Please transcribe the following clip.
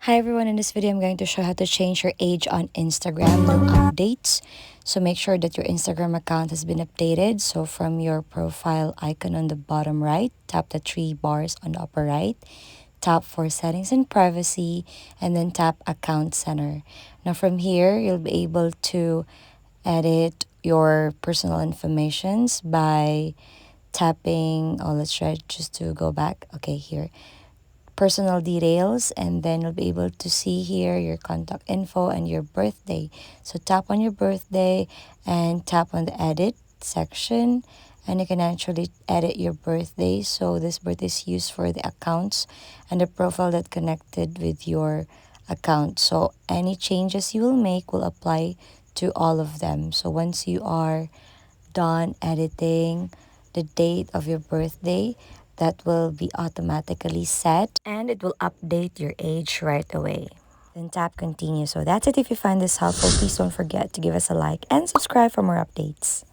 Hi everyone, in this video I'm going to show how to change your age on Instagram, no updates. So make sure that your Instagram account has been updated. So from your profile icon on the bottom right, tap the three bars on the upper right, tap for settings and privacy, and then tap account center. Now from here, you'll be able to edit your personal informations by tapping, oh let's try just to go back, okay, here personal details, and then you'll be able to see here your contact info and your birthday. So tap on your birthday and tap on the edit section, and you can actually edit your birthday. So this birthday is used for the accounts and the profile that connected with your account. So any changes you will make will apply to all of them. So once you are done editing the date of your birthday, that will be automatically set and it will update your age right away. Then tap continue. So that's it. If you find this helpful, please don't forget to give us a like and subscribe for more updates.